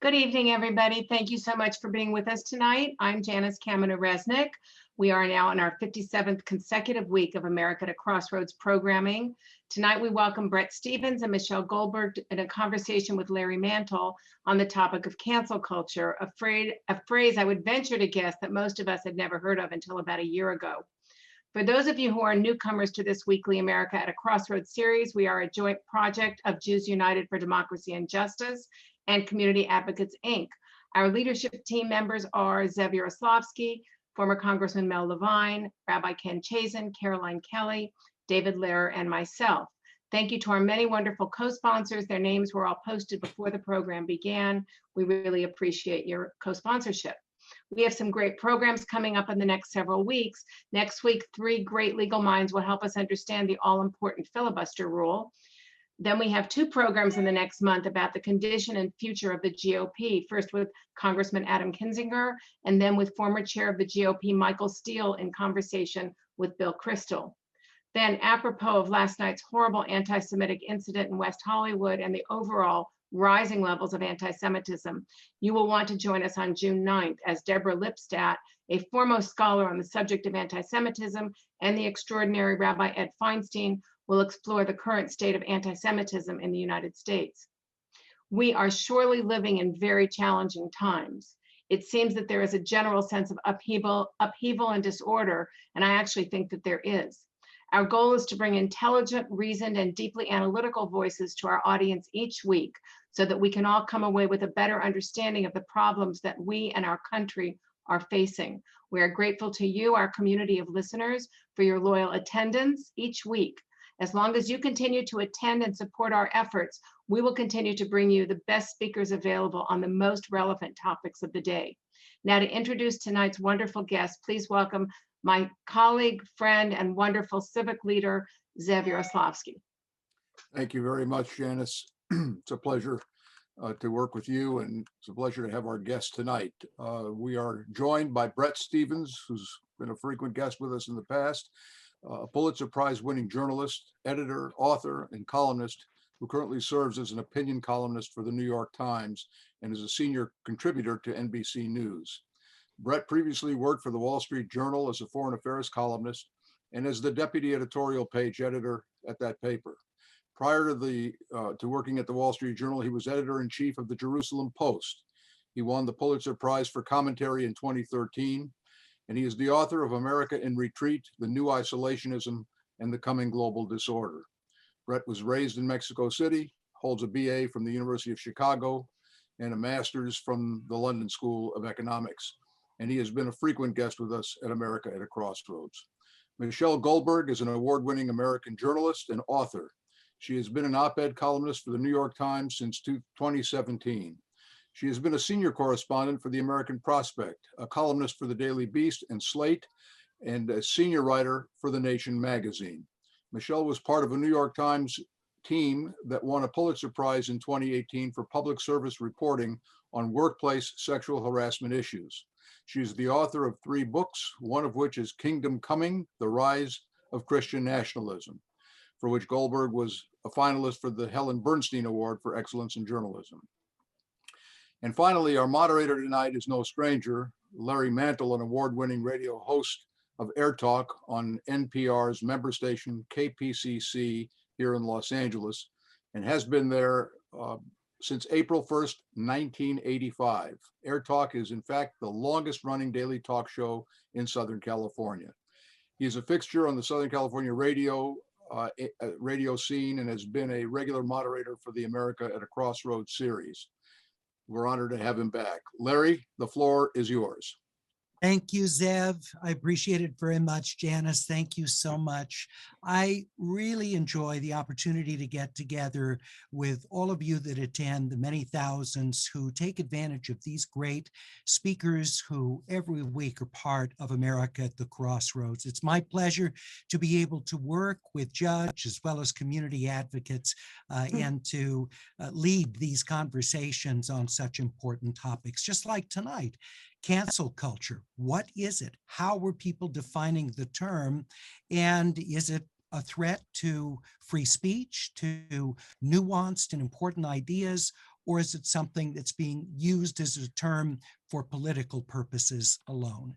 Good evening, everybody. Thank you so much for being with us tonight. I'm Janice Kaminer-Resnick. We are now in our 57th consecutive week of America at Crossroads programming. Tonight, we welcome Bret Stephens and Michelle Goldberg in a conversation with Larry Mantle on the topic of cancel culture, a phrase I would venture to guess that most of us had never heard of until about a year ago. For those of you who are newcomers to this weekly America at a Crossroads series, we are a joint project of Jews United for Democracy and Justice and Community Advocates, Inc. Our leadership team members are Zev Yaroslavsky, former Congressman Mel Levine, Rabbi Ken Chazen, Caroline Kelly, David Lehrer, and myself. Thank you to our many wonderful co-sponsors. Their names were all posted before the program began. We really appreciate your co-sponsorship. We have some great programs coming up in the next several weeks. Next week, 3 great legal minds will help us understand the all-important filibuster rule. Then we have 2 programs in the next month about the condition and future of the GOP, first with Congressman Adam Kinzinger, and then with former chair of the GOP, Michael Steele, in conversation with Bill Kristol. Then, apropos of last night's horrible anti-Semitic incident in West Hollywood and the overall rising levels of anti-Semitism, you will want to join us on June 9th as Deborah Lipstadt, a foremost scholar on the subject of anti-Semitism, and the extraordinary Rabbi Ed Feinstein will explore the current state of anti-Semitism in the United States. We are surely living in very challenging times. It seems that there is a general sense of upheaval and disorder, and I actually think that there is. Our goal is to bring intelligent, reasoned, and deeply analytical voices to our audience each week so that we can all come away with a better understanding of the problems that we and our country are facing. We are grateful to you, our community of listeners, for your loyal attendance each week. As long as you continue to attend and support our efforts, we will continue to bring you the best speakers available on the most relevant topics of the day. Now, to introduce tonight's wonderful guest, please welcome my colleague, friend, and wonderful civic leader, Zev Yaroslavsky. Thank you very much, Janice. It's a pleasure to work with you, and it's a pleasure to have our guest tonight. We are joined by Bret Stephens, who's been a frequent guest with us in the past, a Pulitzer Prize-winning journalist, editor, author, and columnist who currently serves as an opinion columnist for the New York Times and is a senior contributor to NBC News. Bret previously worked for the Wall Street Journal as a foreign affairs columnist and as the deputy editorial page editor at that paper. Prior to working at the Wall Street Journal, he was editor-in-chief of the Jerusalem Post. He won the Pulitzer Prize for commentary in 2013, and he is the author of America in Retreat, The New Isolationism and the Coming Global Disorder. Bret was raised in Mexico City, holds a BA from the University of Chicago, and a master's from the London School of Economics. And he has been a frequent guest with us at America at a Crossroads. Michelle Goldberg is an award-winning American journalist and author. She has been an op-ed columnist for the New York Times since 2017. She has been a senior correspondent for the American Prospect, a columnist for the Daily Beast and Slate, and a senior writer for The Nation magazine. Michelle was part of a New York Times team that won a Pulitzer Prize in 2018 for public service reporting on workplace sexual harassment issues. She is the author of 3 books, one of which is Kingdom Coming, The Rise of Christian Nationalism, for which Goldberg was a finalist for the Helen Bernstein Award for Excellence in Journalism. And finally, our moderator tonight is no stranger, Larry Mantle, an award-winning radio host of Air Talk on NPR's member station, KPCC, here in Los Angeles, and has been there since April 1st, 1985. Air Talk is, in fact, the longest-running daily talk show in Southern California. He is a fixture on the Southern California radio scene and has been a regular moderator for the America at a Crossroads series. We're honored to have him back. Larry, the floor is yours. Thank you, Zev. I appreciate it very much. Janice, thank you so much. I really enjoy the opportunity to get together with all of you that attend, the many thousands who take advantage of these great speakers who every week are part of America at the Crossroads. It's my pleasure to be able to work with Judge as well as community advocates and to lead these conversations on such important topics, just like tonight. Cancel culture, what is it? How were people defining the term? And is it a threat to free speech, to nuanced and important ideas, or is it something that's being used as a term for political purposes alone?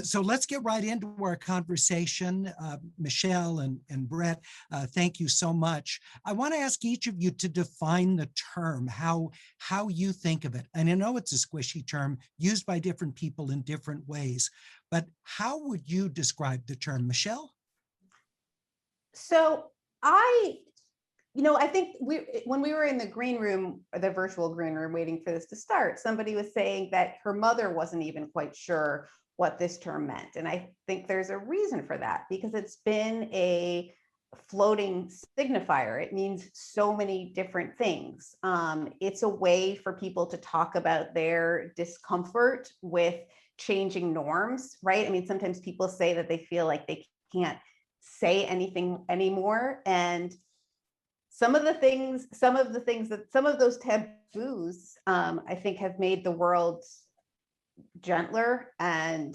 So let's get right into our conversation. Michelle and Bret, thank you so much. I want to ask each of you to define the term, how you think of it. And I know it's a squishy term used by different people in different ways, but how would you describe the term, Michelle? So I think when we were in the green room, the virtual green room, waiting for this to start, somebody was saying that her mother wasn't even quite sure what this term meant. And I think there's a reason for that, because it's been a floating signifier. It means so many different things. It's a way for people to talk about their discomfort with changing norms, right? I mean, sometimes people say that they feel like they can't say anything anymore. And some of those taboos, I think, have made the world gentler and,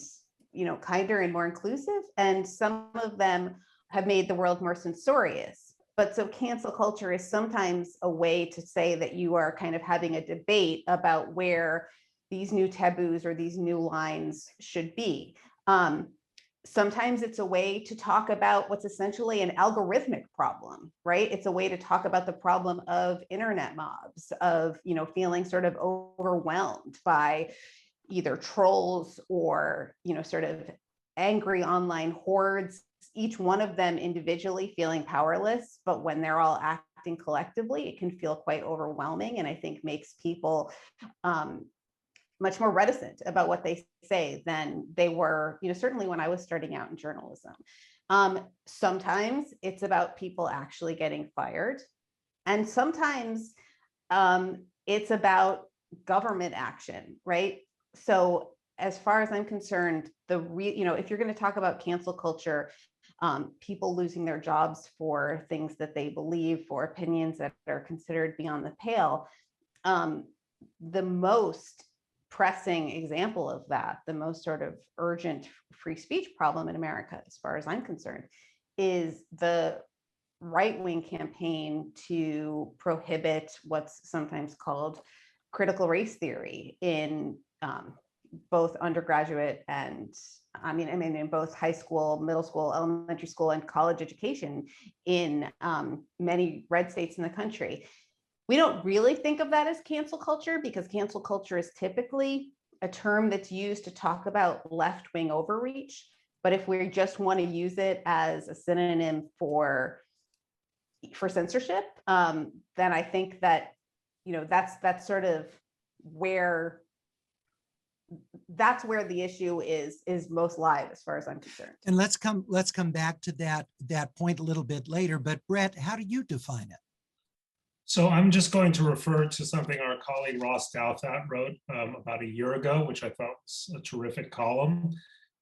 kinder and more inclusive. And some of them have made the world more censorious. But so cancel culture is sometimes a way to say that you are kind of having a debate about where these new taboos or these new lines should be. Sometimes it's a way to talk about what's essentially an algorithmic problem, right? It's a way to talk about the problem of internet mobs, of, feeling sort of overwhelmed by either trolls or, sort of angry online hordes, each one of them individually feeling powerless, but when they're all acting collectively, it can feel quite overwhelming, and I think makes people much more reticent about what they say than they were, certainly when I was starting out in journalism. Sometimes it's about people actually getting fired. And sometimes it's about government action, right? So as far as I'm concerned, if you're going to talk about cancel culture, people losing their jobs for things that they believe, for opinions that are considered beyond the pale, the most pressing example of that, the most sort of urgent free speech problem in America, as far as I'm concerned, is the right-wing campaign to prohibit what's sometimes called critical race theory in both undergraduate and in both high school, middle school, elementary school, and college education in many red states in the country. We don't really think of that as cancel culture, because cancel culture is typically a term that's used to talk about left-wing overreach. But if we just want to use it as a synonym for censorship, then I think that, that's sort of where the issue is most live, as far as I'm concerned. And let's come back to that point a little bit later. But Bret, how do you define it? So I'm just going to refer to something our colleague Ross Douthat wrote about a year ago, which I thought was a terrific column,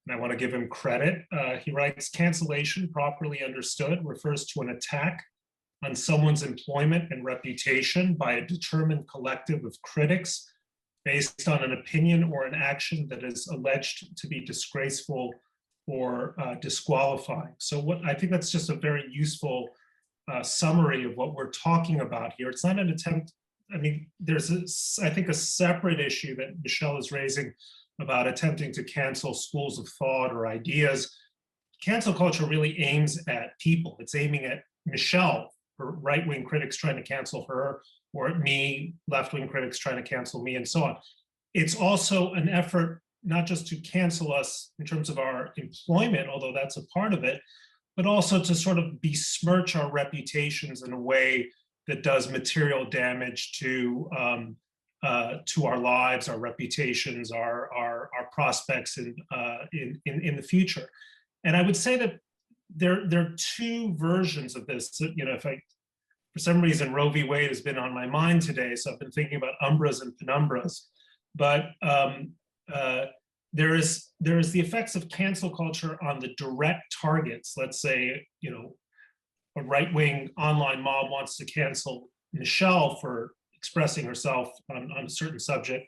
and I want to give him credit. He writes, cancellation, properly understood, refers to an attack on someone's employment and reputation by a determined collective of critics based on an opinion or an action that is alleged to be disgraceful or disqualifying. So I think that's just a very useful summary of what we're talking about here. It's not an attempt. There's I think a separate issue that Michelle is raising about attempting to cancel schools of thought or ideas. Cancel culture really aims at people. It's aiming at Michelle, her right-wing critics trying to cancel her, or at me, left-wing critics trying to cancel me, and so on. It's also an effort not just to cancel us in terms of our employment, although that's a part of it, but also to sort of besmirch our reputations in a way that does material damage to our lives, our reputations, our prospects in the future. And I would say that there are two versions of this. For some reason, Roe v. Wade has been on my mind today, so I've been thinking about umbras and penumbras. But there is the effects of cancel culture on the direct targets. Let's say, a right-wing online mob wants to cancel Michelle for expressing herself on a certain subject.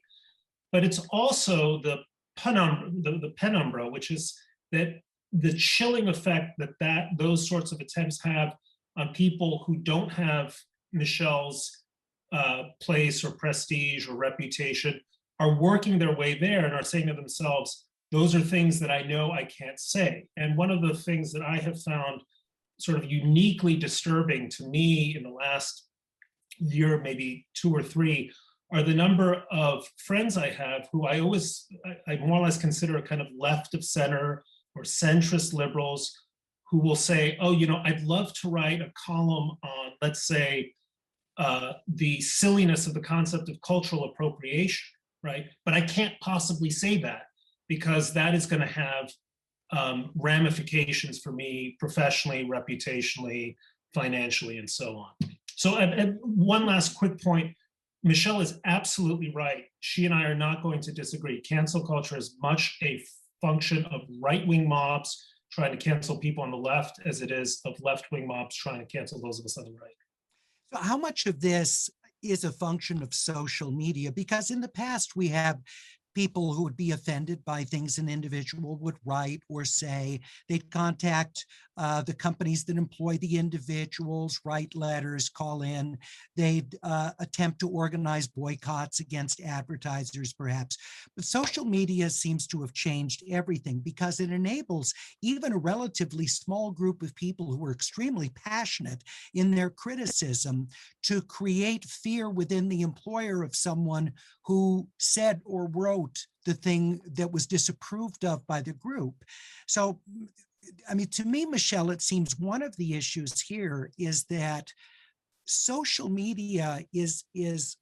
But it's also the penumbra, which is that the chilling effect that those sorts of attempts have on people who don't have Michelle's place or prestige or reputation are working their way there and are saying to themselves, those are things that I know I can't say. And one of the things that I have found sort of uniquely disturbing to me in the last year, maybe 2 or 3, are the number of friends I have who I more or less consider kind of left of center or centrist liberals, who will say, oh, I'd love to write a column on, let's say, the silliness of the concept of cultural appropriation, right? But I can't possibly say that because that is going to have ramifications for me professionally, reputationally, financially, and so on. So and one last quick point, Michelle is absolutely right. She and I are not going to disagree. Cancel culture is much a function of right-wing mobs trying to cancel people on the left as it is of left-wing mobs trying to cancel those of us on the right. So how much of this is a function of social media? Because in the past, we have people who would be offended by things an individual would write or say. They'd contact the companies that employ the individuals, write letters, call in. They'd attempt to organize boycotts against advertisers, perhaps. But social media seems to have changed everything because it enables even a relatively small group of people who are extremely passionate in their criticism to create fear within the employer of someone who said or wrote the thing that was disapproved of by the group. So, I mean, to me, Michelle, it seems one of the issues here is that social media is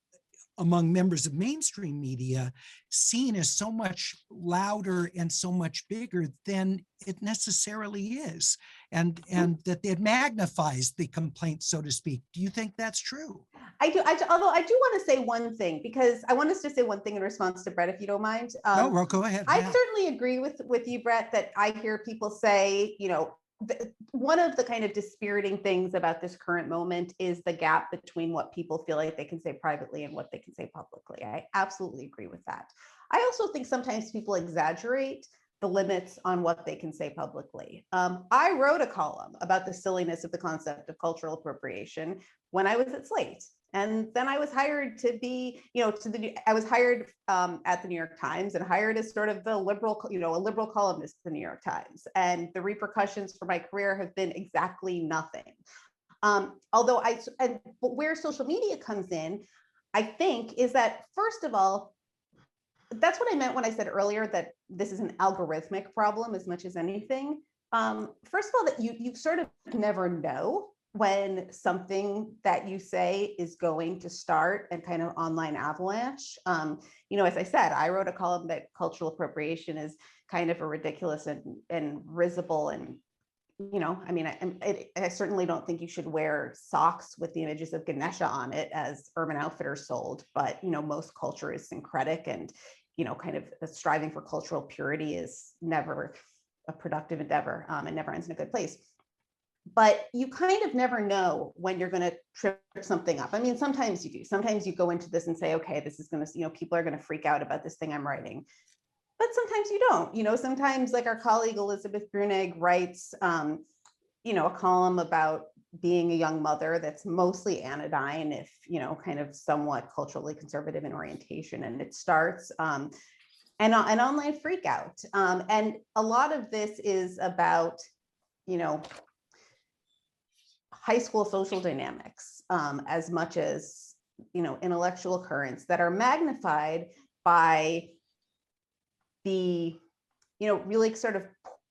among members of mainstream media seen as so much louder and so much bigger than it necessarily is, and that it magnifies the complaint, so to speak. Do you think that's true? I do. Although I do want to say one thing, because I want us to say one thing in response to Bret, if you don't mind. No, well, go ahead. I Yeah. certainly agree with you, Bret, that I hear people say, one of the kind of dispiriting things about this current moment is the gap between what people feel like they can say privately and what they can say publicly. I absolutely agree with that. I also think sometimes people exaggerate the limits on what they can say publicly. I wrote a column about the silliness of the concept of cultural appropriation when I was at Slate. And then I was hired to be, I was hired at the New York Times and hired as sort of the liberal, a liberal columnist at the New York Times. And the repercussions for my career have been exactly nothing. But where social media comes in, I think, is that, first of all, that's what I meant when I said earlier that this is an algorithmic problem as much as anything. First of all, that you sort of never know when something that you say is going to start a kind of online avalanche. As I said, I wrote a column that cultural appropriation is kind of a ridiculous and risible and, I certainly don't think you should wear socks with the images of Ganesha on it as Urban Outfitters sold, but, most culture is syncretic and, kind of striving for cultural purity is never a productive endeavor and never ends in a good place. But you kind of never know when you're going to trip something up. I mean, sometimes you do. Sometimes you go into this and say, okay, this is going to, people are going to freak out about this thing I'm writing. But sometimes you don't. Sometimes, like our colleague Elizabeth Brunig writes, a column about being a young mother that's mostly anodyne, if, kind of somewhat culturally conservative in orientation. And it starts an online freak out. And a lot of this is about, high school social dynamics as much as, intellectual currents that are magnified by the, really sort of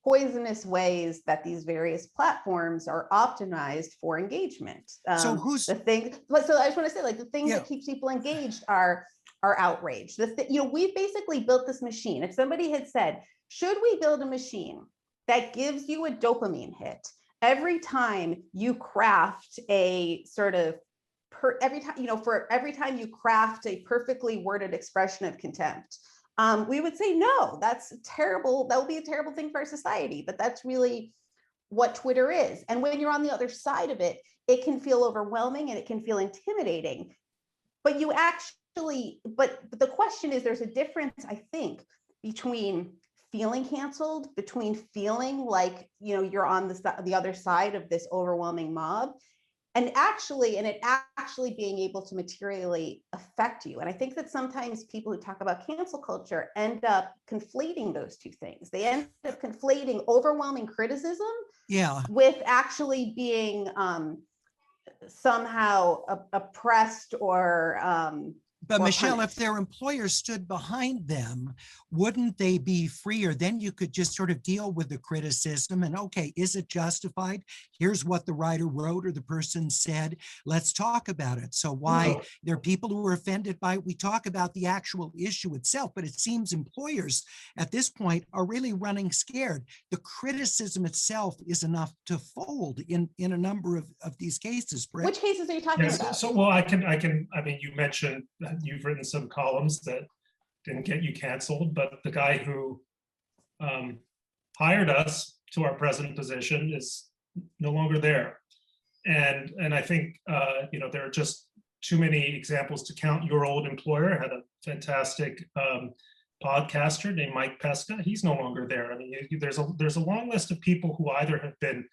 poisonous ways that these various platforms are optimized for engagement. So who's the thing? So I just want to say, like, the thing that keeps people engaged are outrage. We've basically built this machine. If somebody had said, should we build a machine that gives you a dopamine hit every time you craft a sort of every time you craft a perfectly worded expression of contempt, we would say, no, that's terrible. That would be a terrible thing for our society. But that's really what Twitter is. And when you're on the other side of it, it can feel overwhelming and it can feel intimidating. But but the question is, there's a difference, I think, between feeling canceled, between feeling like, you're on the other side of this overwhelming mob, it actually being able to materially affect you. And I think that sometimes people who talk about cancel culture end up conflating those two things. They end up conflating overwhelming criticism with actually being somehow oppressed or but Michelle, punished. if their employer stood behind them, wouldn't they be freer? Then you could just sort of deal with the criticism and, okay, is it justified? Here's what the writer wrote or the person said. Let's talk about it. So why there are people who are offended by it. We talk about the actual issue itself, but it seems employers at this point are really running scared. The criticism itself is enough to fold in a number of these cases. Bret? Which cases are you talking about? So, well, I mean, you mentioned you've written some columns that didn't get you canceled, but the guy who hired us to our present position is no longer there. And I think, there are just too many examples to count. Your old employer had a fantastic podcaster named Mike Pesca. He's no longer there. I mean, there's a long list of people who either have been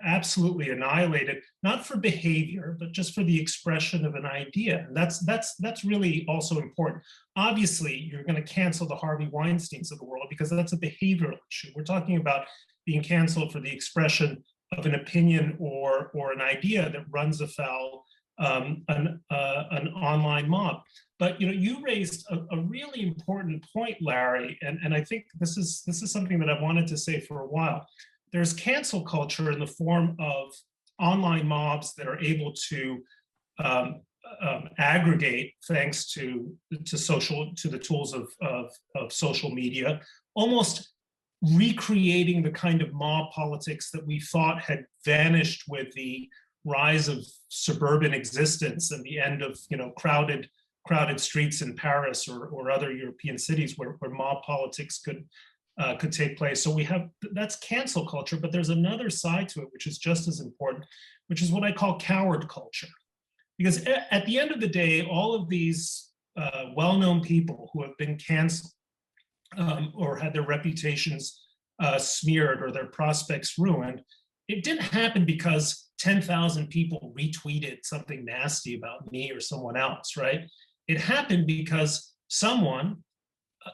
absolutely annihilated, not for behavior, but just for the expression of an idea. And that's really also important. Obviously, you're going to cancel the Harvey Weinsteins of the world because that's a behavioral issue. We're talking about being canceled for the expression of an opinion or an idea that runs afoul an online mob. But you raised a really important point, Larry, and I think this is something that I've wanted to say for a while. There's cancel culture in the form of online mobs that are able to aggregate thanks to the tools of social media, almost recreating the kind of mob politics that we thought had vanished with the rise of suburban existence and the end of crowded streets in Paris or other European cities where mob politics could take place. So that's cancel culture, but there's another side to it, which is just as important, which is what I call coward culture. Because at the end of the day, all of these well-known people who have been canceled or had their reputations smeared or their prospects ruined, it didn't happen because 10,000 people retweeted something nasty about me or someone else, right? It happened because someone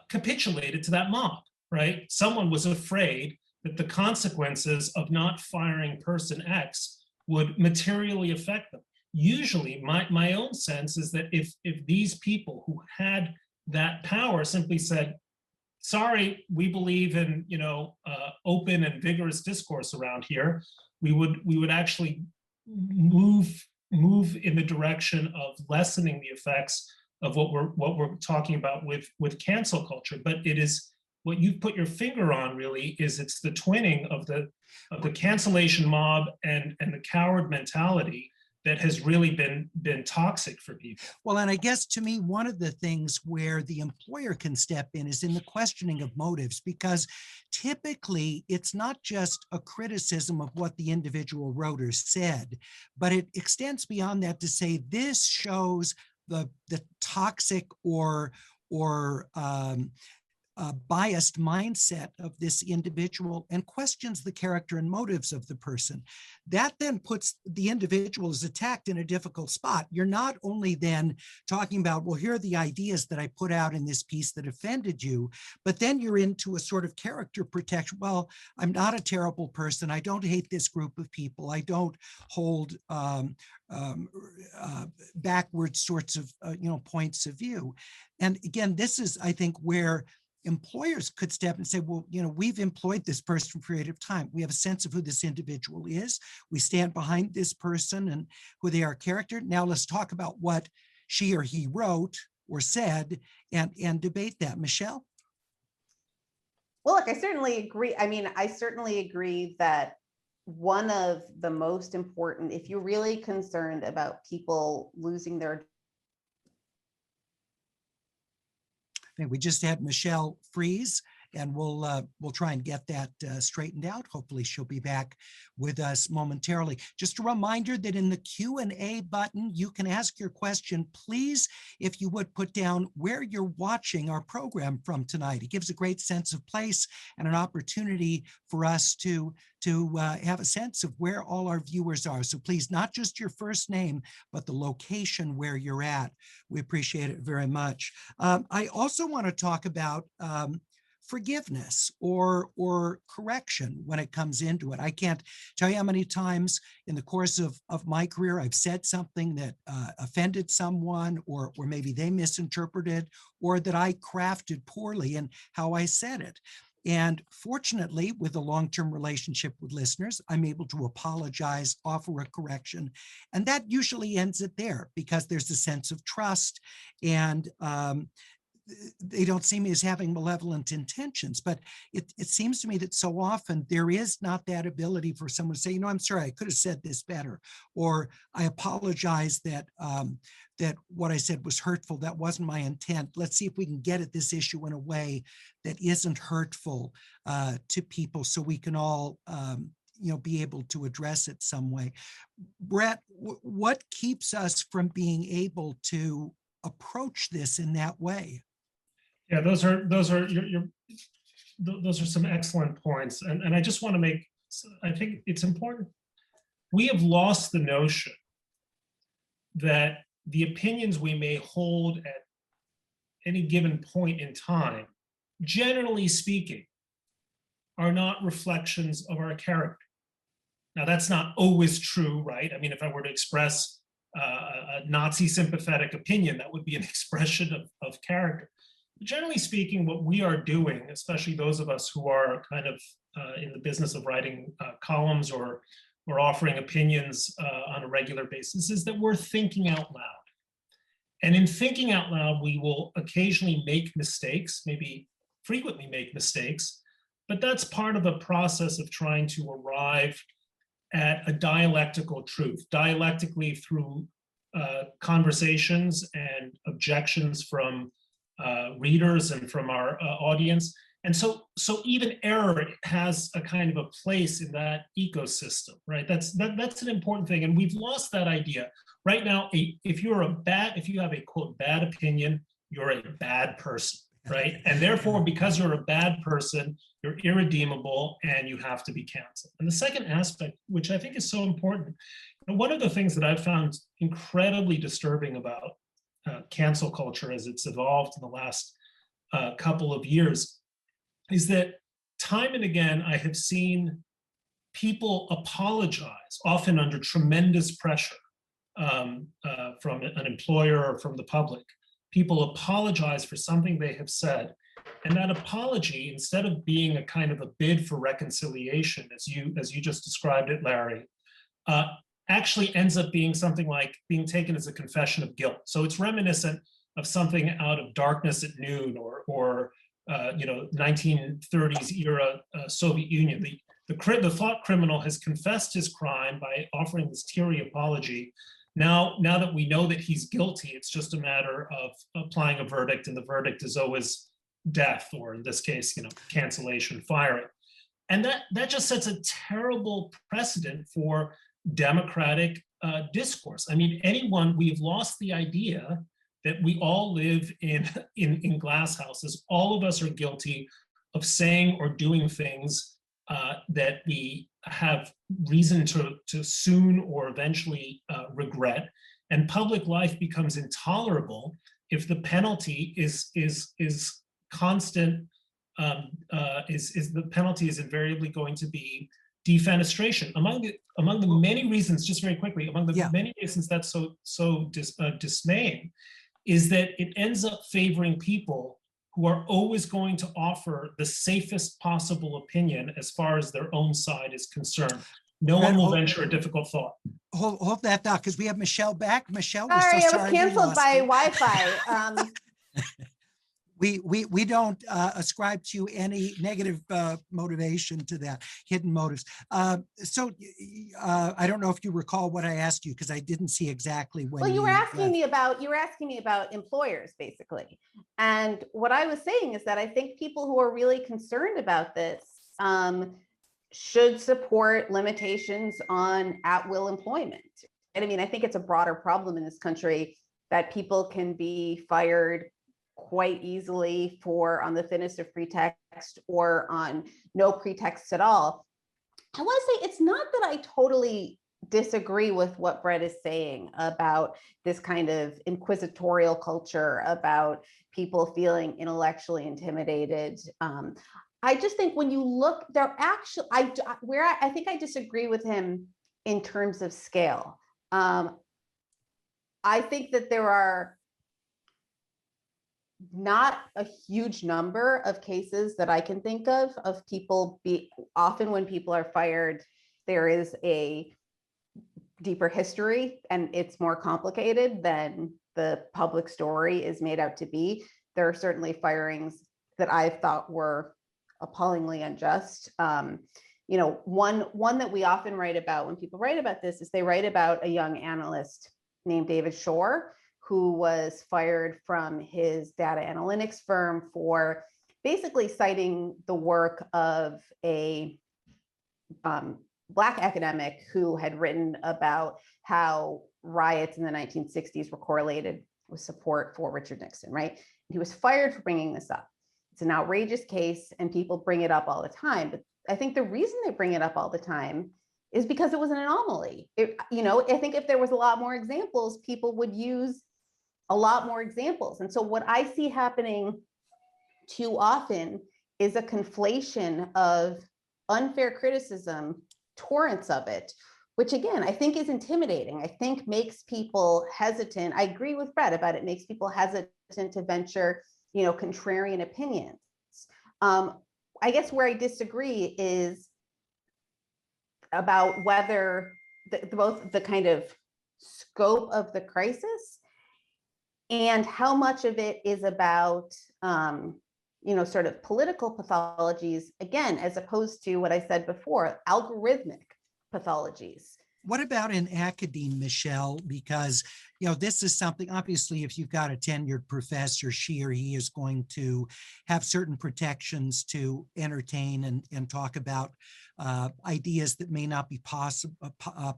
capitulated to that mob. Right? Someone was afraid that the consequences of not firing person X would materially affect them. Usually, my own sense is that if these people who had that power simply said, sorry, we believe in open and vigorous discourse around here, we would actually move in the direction of lessening the effects of what we're talking about with cancel culture. But it is what you've put your finger on really is it's the twinning of the cancellation mob and the coward mentality that has really been toxic for people. Well, and I guess to me, one of the things where the employer can step in is in the questioning of motives, because typically it's not just a criticism of what the individual wrote or said, but it extends beyond that to say this shows the toxic or biased mindset of this individual and questions the character and motives of the person. That then puts the individual as attacked in a difficult spot. You're not only then talking about, well, here are the ideas that I put out in this piece that offended you, but then you're into a sort of character protection. Well, I'm not a terrible person. I don't hate this group of people. I don't hold backward sorts of points of view. And again, this is, I think, where employers could step and say, well, we've employed this person for a period of time. We have a sense of who this individual is. We stand behind this person and who they are character. Now let's talk about what she or he wrote or said and debate that. Michelle? Well, look, I certainly agree. I mean, I certainly agree that one of the most important, if you're really concerned about people losing their We just had Michelle freeze and we'll try and get that straightened out. Hopefully she'll be back with us momentarily. Just a reminder that in the Q&A button, you can ask your question. Please, if you would, put down where you're watching our program from tonight. It gives a great sense of place and an opportunity for us to have a sense of where all our viewers are. So please, not just your first name, but the location where you're at. We appreciate it very much. I also want to talk about forgiveness or correction when it comes into it. I can't tell you how many times in the course of my career I've said something that offended someone, or maybe they misinterpreted, or that I crafted poorly in how I said it. And fortunately, with a long-term relationship with listeners, I'm able to apologize, offer a correction, and that usually ends it there because there's a sense of trust, and they don't see me as having malevolent intentions. But it seems to me that so often there is not that ability for someone to say, I'm sorry, I could have said this better, or I apologize that that what I said was hurtful. That wasn't my intent. Let's see if we can get at this issue in a way that isn't hurtful to people, so we can all be able to address it some way. Bret, what keeps us from being able to approach this in that way? Yeah, those are some excellent points, and I just want to make. I think it's important. We have lost the notion that the opinions we may hold at any given point in time, generally speaking, are not reflections of our character. Now, that's not always true, right? I mean, if I were to express a Nazi sympathetic opinion, that would be an expression of character. Generally speaking, what we are doing, especially those of us who are kind of in the business of writing columns or offering opinions on a regular basis, is that we're thinking out loud. And in thinking out loud, we will occasionally make mistakes, maybe frequently make mistakes, but that's part of the process of trying to arrive at a dialectical truth, dialectically through conversations and objections from readers and from our audience. And so even error has a kind of a place in that ecosystem, right? That's an important thing. And we've lost that idea. Right now, if you have a quote bad opinion, you're a bad person, right? And therefore, because you're a bad person, you're irredeemable and you have to be canceled. And the second aspect, which I think is so important, one of the things that I've found incredibly disturbing about cancel culture as it's evolved in the last couple of years is that time and again, I have seen people apologize, often under tremendous pressure from an employer or from the public. People apologize for something they have said. And that apology, instead of being a kind of a bid for reconciliation, as you just described it, Larry, actually ends up being something like being taken as a confession of guilt. So it's reminiscent of something out of Darkness at Noon or 1930s era Soviet Union. The thought criminal has confessed his crime by offering this teary apology. Now that we know that he's guilty, it's just a matter of applying a verdict, and the verdict is always death, or in this case, cancellation, firing. And that just sets a terrible precedent for democratic discourse. I mean, we've lost the idea that we all live in glass houses. All of us are guilty of saying or doing things that we have reason to soon or eventually regret. And public life becomes intolerable if the penalty is constant. The penalty is invariably going to be defenestration. Among the many reasons, just very quickly, many reasons that's so dismaying, is that it ends up favoring people who are always going to offer the safest possible opinion as far as their own side is concerned. No one will venture a difficult thought. Hold that thought, because we have Michelle back. Michelle, we're Sorry, so I sorry was we canceled lost by you. Wi-Fi. We don't ascribe to any negative motivation to that, hidden motives. So I don't know if you recall what I asked you, because I didn't see exactly when. Well, you were asking me about employers, basically, And what I was saying is that I think people who are really concerned about this should support limitations on at-will employment. And I mean, I think it's a broader problem in this country that people can be fired quite easily for on the thinnest of pretext or on no pretext at all. I want to say it's not that I totally disagree with what Bret is saying about this kind of inquisitorial culture, about people feeling intellectually intimidated. I just think when you look, they're actually, I think I disagree with him in terms of scale. I think that there are not a huge number of cases that I can think of people often when people are fired, there is a deeper history and it's more complicated than the public story is made out to be. There are certainly firings that I thought were appallingly unjust. You know, one that we often write about when people write about this is they write about a young analyst named David Shore, who was fired from his data analytics firm for basically citing the work of a Black academic who had written about how riots in the 1960s were correlated with support for Richard Nixon, right? He was fired for bringing this up. It's an outrageous case and people bring it up all the time. But I think the reason they bring it up all the time is because it was an anomaly. You know, I think if there was a lot more examples, people would use a lot more examples. And so what I see happening too often is a conflation of unfair criticism, torrents of it, which again, I think is intimidating. I think makes people hesitant. I agree with Bret about it makes people hesitant to venture, you know, contrarian opinions. I guess where I disagree is about whether both the kind of scope of the crisis and how much of it is about, you know, sort of political pathologies, again, as opposed to what I said before, algorithmic pathologies. What about in academe, Michelle? Because, you know, this is something, obviously, if you've got a tenured professor, she or he is going to have certain protections to entertain and talk about ideas that may not be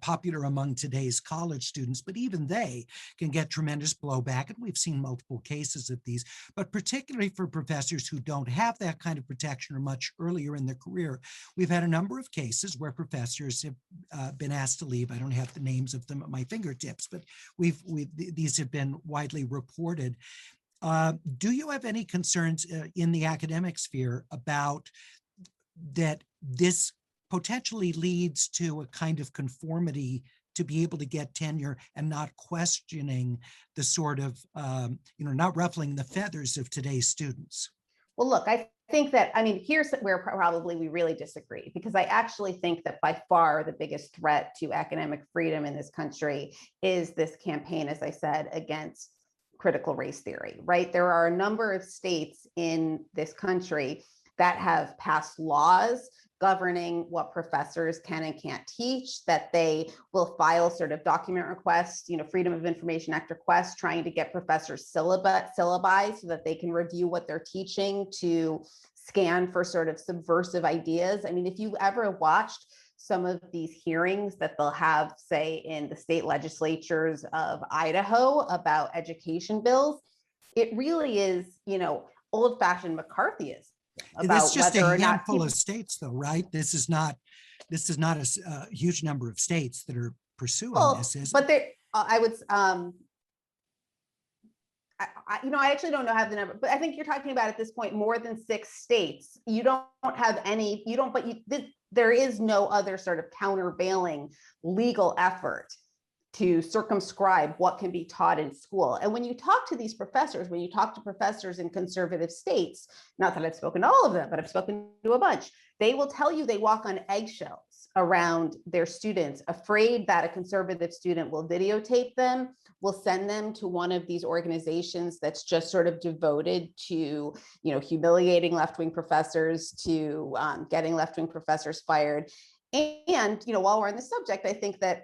popular among today's college students, but even they can get tremendous blowback. And we've seen multiple cases of these, but particularly for professors who don't have that kind of protection or much earlier in their career, we've had a number of cases where professors have been asked to leave. I don't have the names of them at my fingertips, but these have been widely reported. Do you have any concerns in the academic sphere about that this potentially leads to a kind of conformity to be able to get tenure and not questioning the sort of, you know, not ruffling the feathers of today's students? Well, look, I think that, I mean, here's where probably we really disagree, because I actually think that by far the biggest threat to academic freedom in this country is this campaign, as I said, against critical race theory, right? There are a number of states in this country that have passed laws governing what professors can and can't teach, that they will file sort of document requests, you know, Freedom of Information Act requests, trying to get professors syllabi so that they can review what they're teaching to scan for sort of subversive ideas. I mean, if you ever watched some of these hearings that they'll have, say, in the state legislatures of Idaho about education bills, it really is, you know, old-fashioned McCarthyism. It's just a handful of states, though, right? This is not a huge number of states that are pursuing this, is but there, I would, you know, I actually don't know how the number, but I think you're talking about at this point more than 6 states. You don't have any, you don't, but there is no other sort of countervailing legal effort to circumscribe what can be taught in school. And when you talk to these professors, when you talk to professors in conservative states, not that I've spoken to all of them, but I've spoken to a bunch, they will tell you they walk on eggshells around their students, afraid that a conservative student will videotape them, will send them to one of these organizations that's just sort of devoted to, you know, humiliating left-wing professors, to getting left-wing professors fired. And, you know, while we're on the subject, I think that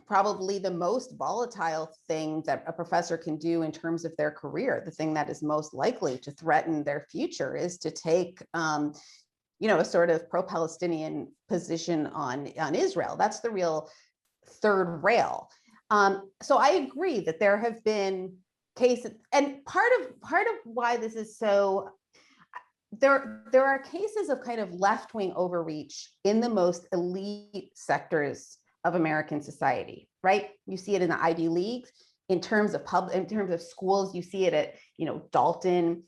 probably the most volatile thing that a professor can do in terms of their career. The thing that is most likely to threaten their future is to take, a sort of pro-Palestinian position on Israel. That's the real third rail. So I agree that there have been cases, and part of why this is so, there are cases of kind of left-wing overreach in the most elite sectors of American society, right? You see it in the Ivy Leagues, in terms of schools. You see it at, Dalton.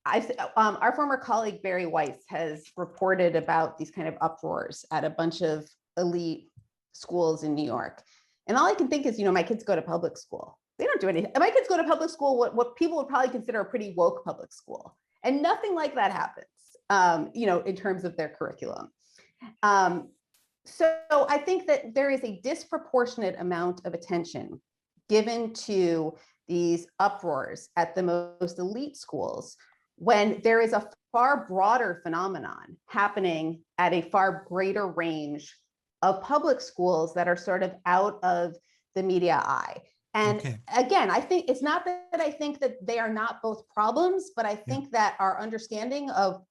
Our former colleague Barry Weiss has reported about these kind of uproars at a bunch of elite schools in New York. And all I can think is, my kids go to public school. They don't do anything. My kids go to public school, what people would probably consider a pretty woke public school. And nothing like that happens, in terms of their curriculum. So I think that there is a disproportionate amount of attention given to these uproars at the most elite schools when there is a far broader phenomenon happening at a far greater range of public schools that are sort of out of the media eye. And again, I think it's not that I think that they are not both problems, but I think that our understanding of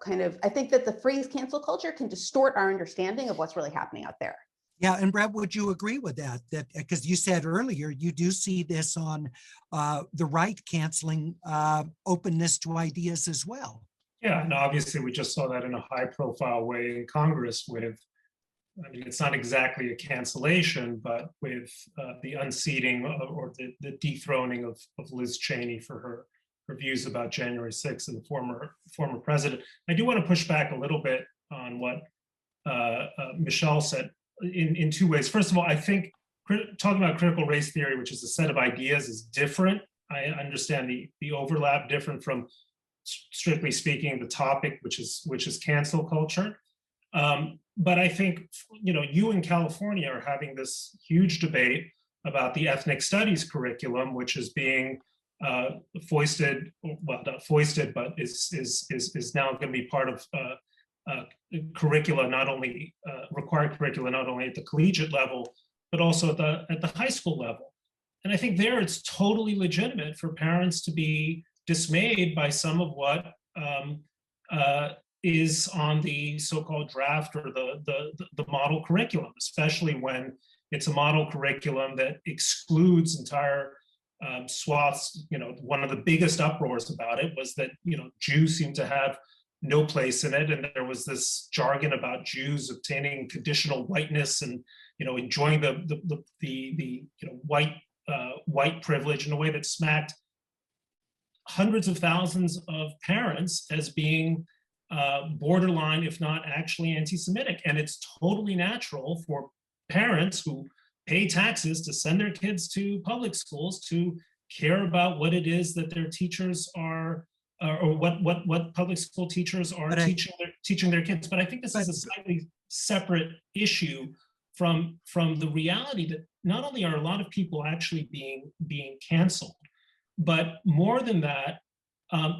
I think that the phrase cancel culture can distort our understanding of what's really happening out there. Yeah, and Brett, would you agree with that? That because you said earlier, you do see this on the right canceling openness to ideas as well. Yeah, and obviously we just saw that in a high-profile way in Congress with, it's not exactly a cancellation, but with the unseating or the dethroning of Liz Cheney for her views about January 6th and the former president. I do want to push back a little bit on what Michelle said in two ways. First of all, I think talking about critical race theory, which is a set of ideas, is different. I understand the overlap, different from, strictly speaking, the topic, which is cancel culture. But I think, you in California are having this huge debate about the ethnic studies curriculum, which is being foisted, well, not foisted, but is now going to be part of curricula, not only required curricula, not only at the collegiate level, but also at the high school level. And I think there it's totally legitimate for parents to be dismayed by some of what is on the so-called draft or the model curriculum, especially when it's a model curriculum that excludes entire swaths. One of the biggest uproars about it was that Jews seem to have no place in it, and there was this jargon about Jews obtaining conditional whiteness and enjoying the white privilege in a way that smacked hundreds of thousands of parents as being borderline, if not actually anti-Semitic. And it's totally natural for parents who pay taxes to send their kids to public schools to care about what it is that their teachers are, or what public school teachers are teaching their kids. But I think this is a slightly separate issue from the reality that not only are a lot of people actually being canceled, but more than that,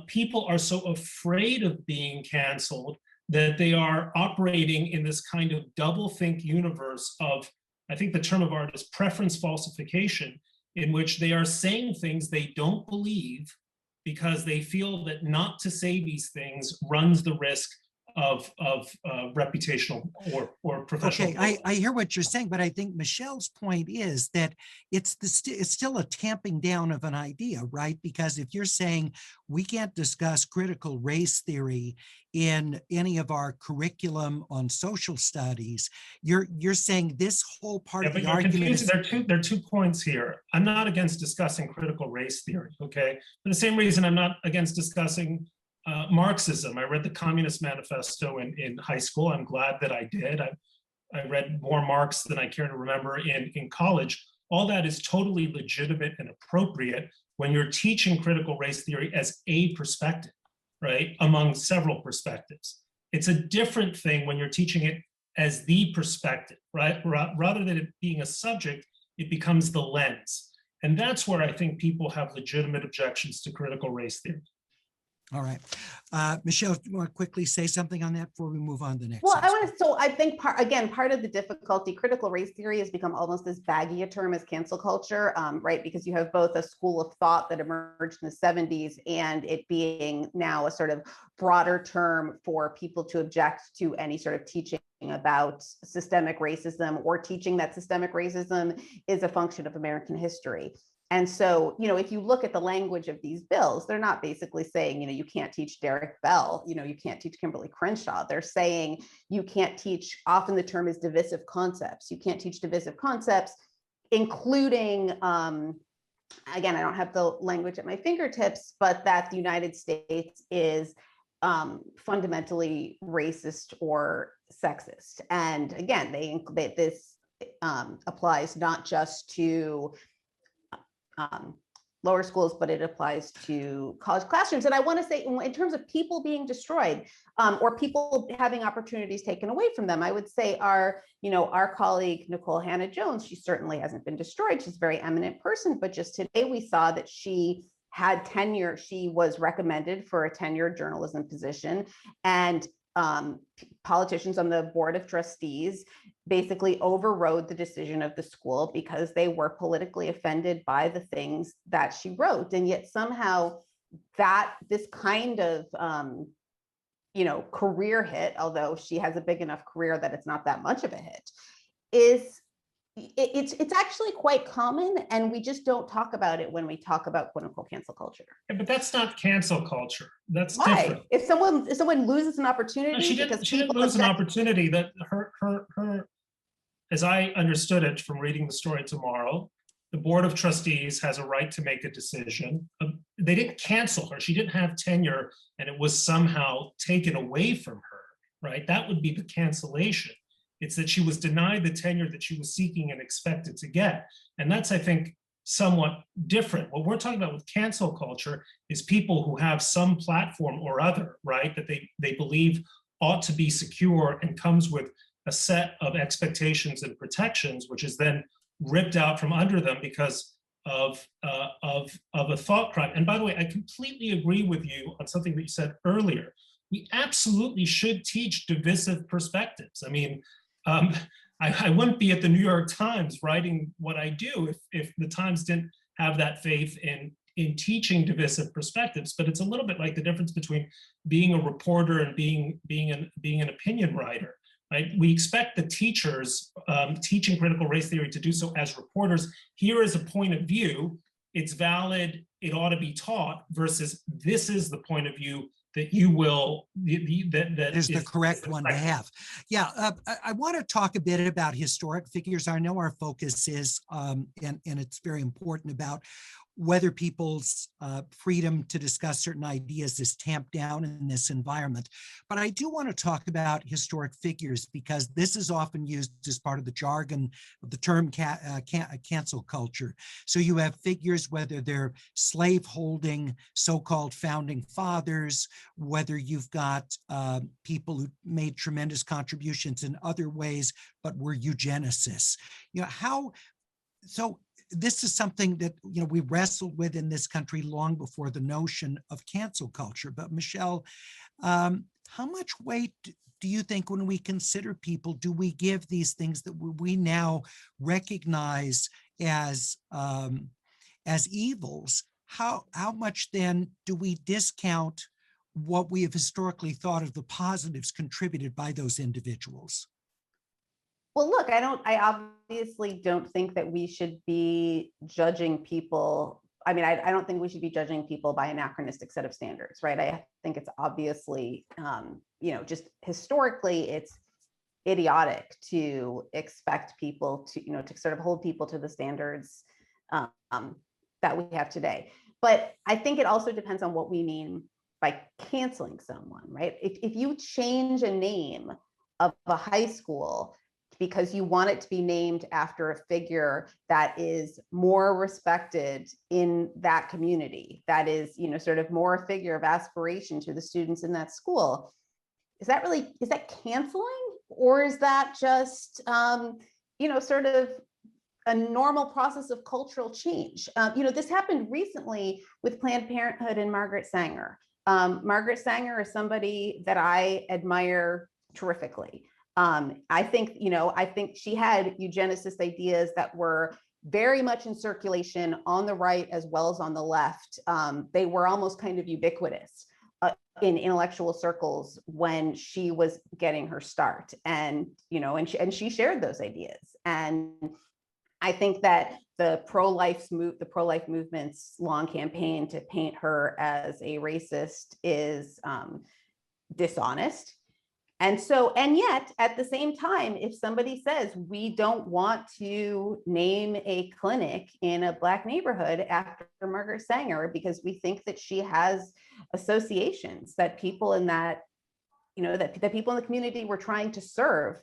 people are so afraid of being canceled that they are operating in this kind of doublethink universe of, I think the term of art is preference falsification, in which they are saying things they don't believe because they feel that not to say these things runs the risk of reputational or professional. Okay, I hear what you're saying, but I think Michelle's point is that it's still a tamping down of an idea, right? Because if you're saying we can't discuss critical race theory in any of our curriculum on social studies, you're saying this whole part of the argument is... There are two points here. I'm not against discussing critical race theory, okay? For the same reason I'm not against discussing Marxism. I read the Communist Manifesto in high school. I'm glad that I did. I read more Marx than I care to remember in college. All that is totally legitimate and appropriate when you're teaching critical race theory as a perspective, right? Among several perspectives. It's a different thing when you're teaching it as the perspective, right? Rather than it being a subject, it becomes the lens. And that's where I think people have legitimate objections to critical race theory. All right. Michelle, do you want to quickly say something on that before we move on to the next? Well, subject? so I think part of the difficulty, critical race theory has become almost as baggy a term as cancel culture, right? Because you have both a school of thought that emerged in the 70s and it being now a sort of broader term for people to object to any sort of teaching about systemic racism or teaching that systemic racism is a function of American history. And so, if you look at the language of these bills, they're not basically saying, you can't teach Derek Bell, you can't teach Kimberly Crenshaw. They're saying you can't teach, often the term is divisive concepts. You can't teach divisive concepts, including, again, I don't have the language at my fingertips, but that the United States is fundamentally racist or sexist. And again, this applies not just to lower schools, but it applies to college classrooms. And I want to say, in terms of people being destroyed or people having opportunities taken away from them, I would say our colleague, Nicole Hannah-Jones, she certainly hasn't been destroyed. She's a very eminent person, but just today we saw that she had tenure. She was recommended for a tenured journalism position, and politicians on the board of trustees basically overrode the decision of the school because they were politically offended by the things that she wrote. And yet somehow this kind of career hit, although she has a big enough career that it's not that much of a hit, it's actually quite common, and we just don't talk about it when we talk about quote unquote cancel culture. Yeah, but that's not cancel culture. That's Why? different. If someone loses an opportunity, No, she didn't lose an opportunity. That her, as I understood it from reading the story tomorrow, the board of trustees has a right to make a decision. They didn't cancel her. She didn't have tenure, and it was somehow taken away from her. Right? That would be the cancellation. It's that she was denied the tenure that she was seeking and expected to get. And that's, I think, somewhat different. What we're talking about with cancel culture is people who have some platform or other, right, that they believe ought to be secure and comes with a set of expectations and protections, which is then ripped out from under them because of a thought crime. And by the way, I completely agree with you on something that you said earlier. We absolutely should teach divisive perspectives. I mean, I wouldn't be at the New York Times writing what I do if the Times didn't have that faith in teaching divisive perspectives. But it's a little bit like the difference between being a reporter and being an opinion writer. Right? We expect the teachers teaching critical race theory to do so as reporters. Here is a point of view. It's valid. It ought to be taught. Versus this is the point of view that you will, that is the correct one to have. Yeah, I want to talk a bit about historic figures. I know our focus is, and it's very important, about whether people's freedom to discuss certain ideas is tamped down in this environment. But I do want to talk about historic figures because this is often used as part of the jargon of the term cancel culture. So you have figures, whether they're slave-holding so-called founding fathers, whether you've got people who made tremendous contributions in other ways, but were eugenicists. So this is something that we wrestled with in this country long before the notion of cancel culture. But Michelle, how much weight do you think, when we consider people, do we give these things that we now recognize as evils? How much then do we discount what we have historically thought of the positives contributed by those individuals? Well, look, I obviously don't think that we should be judging people. I mean, I don't think we should be judging people by anachronistic set of standards, right? I think it's obviously, just historically, it's idiotic to expect people to, to sort of hold people to the standards that we have today. But I think it also depends on what we mean by canceling someone, right? If you change a name of a high school because you want it to be named after a figure that is more respected in that community, that is, sort of more a figure of aspiration to the students in that school, is that canceling? Or is that just, sort of a normal process of cultural change? This happened recently with Planned Parenthood and Margaret Sanger. Margaret Sanger is somebody that I admire terrifically. I think she had eugenicist ideas that were very much in circulation on the right as well as on the left. They were almost kind of ubiquitous in intellectual circles when she was getting her start, and she shared those ideas. And I think that the pro-life movement's long campaign to paint her as a racist is dishonest. And yet at the same time, if somebody says we don't want to name a clinic in a Black neighborhood after Margaret Sanger because we think that she has associations that people in that people in the community we're trying to serve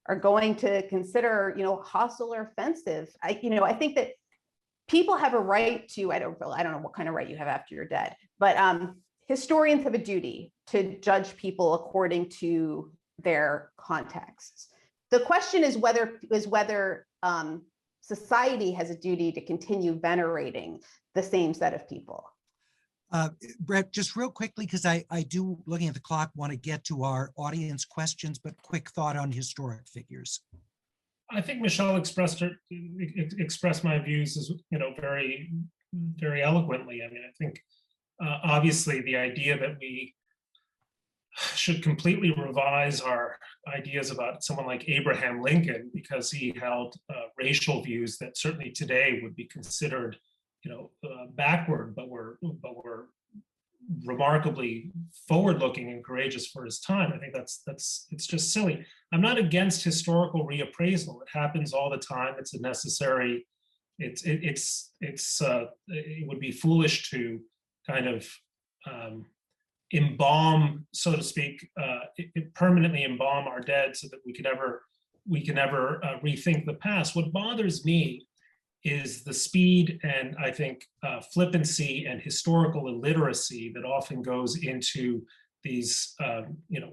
are going to consider, hostile or offensive. I think that people have a right to, I don't know what kind of right you have after you're dead, but historians have a duty to judge people according to their contexts. The question is whether society has a duty to continue venerating the same set of people. Bret, just real quickly, because I do, looking at the clock, want to get to our audience questions, but quick thought on historic figures. I think Michelle expressed my views as very, very eloquently. I mean, I think obviously the idea that we should completely revise our ideas about someone like Abraham Lincoln because he held racial views that certainly today would be considered, backward, but were remarkably forward-looking and courageous for his time. I think it's just silly. I'm not against historical reappraisal. It happens all the time. It's a necessary. It would be foolish to kind of embalm, so to speak, permanently embalm our dead so that we can never rethink the past. What bothers me is the speed and I think flippancy and historical illiteracy that often goes into these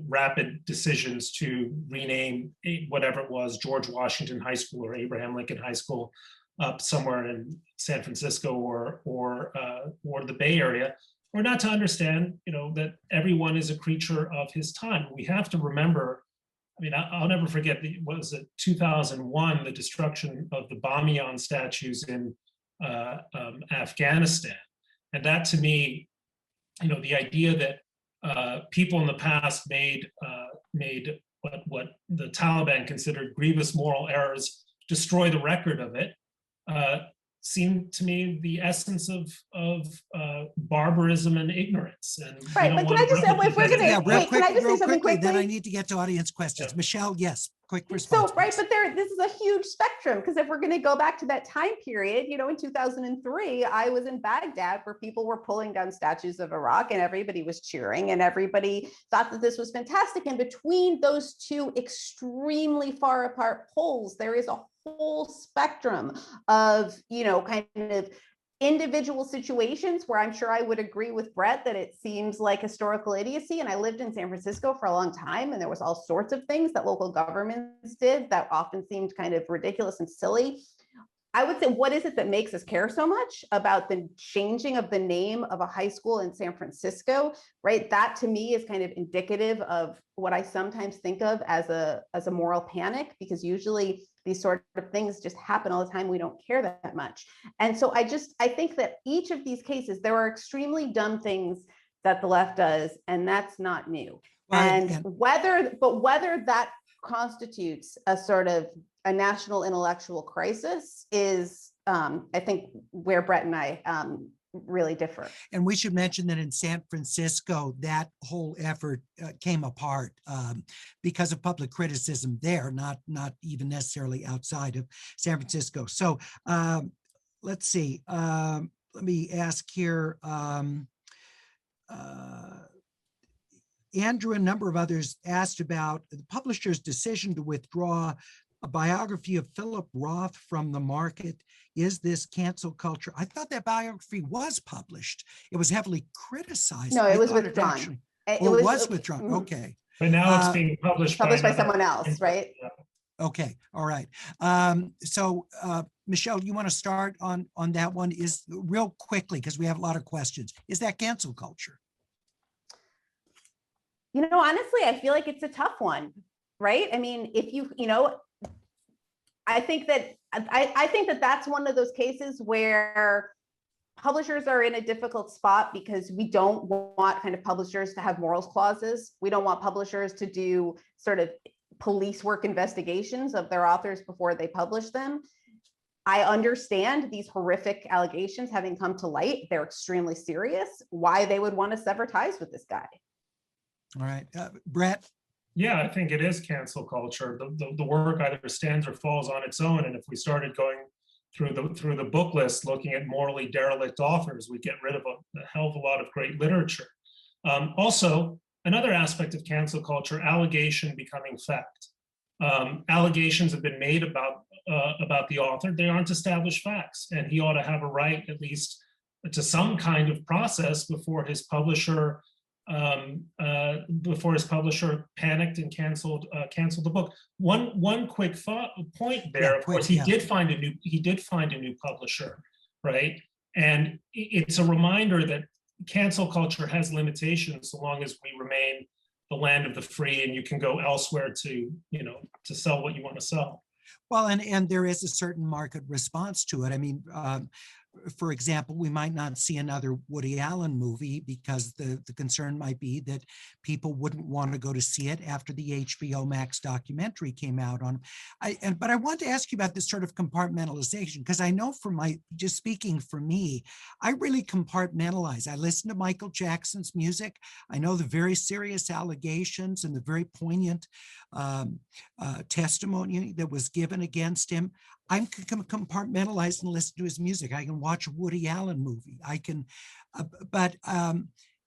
rapid decisions to rename whatever it was, George Washington High School or Abraham Lincoln High School up somewhere in San Francisco or the Bay Area, or not to understand that everyone is a creature of his time. We have to remember, I mean, I'll never forget, what was it, 2001, the destruction of the Bamiyan statues in Afghanistan. And that to me, the idea that people in the past made what the Taliban considered grievous moral errors, destroy the record of it, seemed to me the essence of barbarism and ignorance. And right, but can I just say, if we're gonna, wait, can I just say something quickly? Then I need to get to audience questions. Yeah. Michelle, yes, quick response. So, right, but this is a huge spectrum, because if we're gonna go back to that time period, in 2003, I was in Baghdad where people were pulling down statues of Iraq and everybody was cheering and everybody thought that this was fantastic. And between those two extremely far apart poles, there is a whole spectrum of, kind of individual situations where I'm sure I would agree with Bret that it seems like historical idiocy. And I lived in San Francisco for a long time, and there was all sorts of things that local governments did that often seemed kind of ridiculous and silly. I would say, what is it that makes us care so much about the changing of the name of a high school in San Francisco, right? That to me is kind of indicative of what I sometimes think of as a moral panic, because usually these sort of things just happen all the time. We don't care that much. And so I think that each of these cases, there are extremely dumb things that the left does, and that's not new. And whether that constitutes a sort of a national intellectual crisis is, I think, where Bret and I really differ. And we should mention that in San Francisco, that whole effort came apart because of public criticism there, not even necessarily outside of San Francisco. So let's see. Let me ask here. Andrew, a number of others asked about the publisher's decision to withdraw a biography of Philip Roth from the market. Is this cancel culture? I thought that biography was published. It was heavily criticized. No, it was withdrawn. It was withdrawn. Okay. But now it's being published by someone else, right? Okay. All right. So Michelle, you want to start on that one? Is real quickly, because we have a lot of questions. Is that cancel culture? Honestly, I feel like it's a tough one, right? I mean, if I think that that's one of those cases where publishers are in a difficult spot because we don't want kind of publishers to have morals clauses. We don't want publishers to do sort of police work investigations of their authors before they publish them. I understand these horrific allegations having come to light. They're extremely serious. Why they would want to sever ties with this guy. All right, Bret. Yeah, I think it is cancel culture. The work either stands or falls on its own. And if we started going through the book list, looking at morally derelict authors, we get rid of a hell of a lot of great literature. Also, another aspect of cancel culture: allegation becoming fact. Allegations have been made about the author. They aren't established facts, and he ought to have a right, at least to some kind of process, before his publisher panicked and canceled the book. One quick point there. Yeah, of course, he did find a new publisher, right? And it's a reminder that cancel culture has limitations so long as we remain the land of the free, and you can go elsewhere to sell what you want to sell. Well, and there is a certain market response to it. I mean, for example, we might not see another Woody Allen movie because the concern might be that people wouldn't want to go to see it after the HBO Max documentary came out on him. But I want to ask you about this sort of compartmentalization, because I know just speaking for me, I really compartmentalize. I listen to Michael Jackson's music. I know the very serious allegations and the very poignant testimony that was given against him. I'm compartmentalized and listen to his music. I can watch a Woody Allen movie. I can,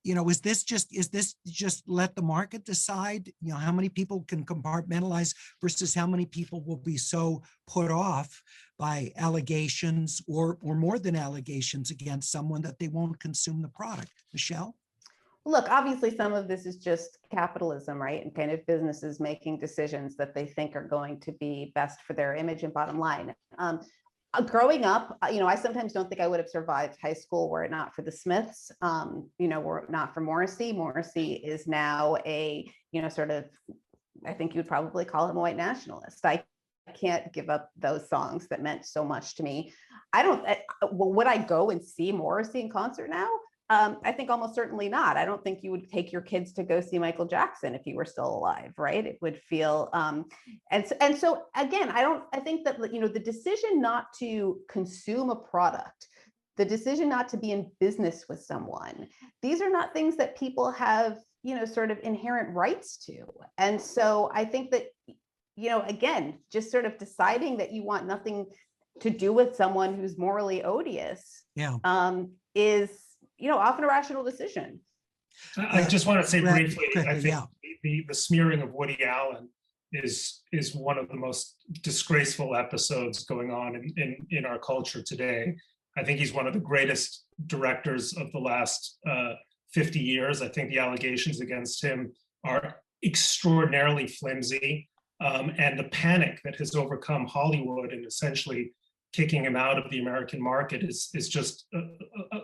is this just let the market decide, how many people can compartmentalize versus how many people will be so put off by allegations or more than allegations against someone that they won't consume the product? Michelle? Look, obviously some of this is just capitalism, right? And kind of businesses making decisions that they think are going to be best for their image and bottom line. Growing up, I sometimes don't think I would have survived high school were it not for the Smiths, were it not for Morrissey. Morrissey is now a, sort of, I think you would probably call him a white nationalist. I can't give up those songs that meant so much to me. Would I go and see Morrissey in concert now? I think almost certainly not. I don't think you would take your kids to go see Michael Jackson if he were still alive, right? It would feel, and so again, I think that, the decision not to consume a product, the decision not to be in business with someone, these are not things that people have, sort of inherent rights to. And so I think that, again, just sort of deciding that you want nothing to do with someone who's morally odious, is, often a rational decision. I just want to say briefly, quickly, I think the smearing of Woody Allen is one of the most disgraceful episodes going on in our culture today. I think he's one of the greatest directors of the last 50 years. I think the allegations against him are extraordinarily flimsy, and the panic that has overcome Hollywood and essentially kicking him out of the American market is just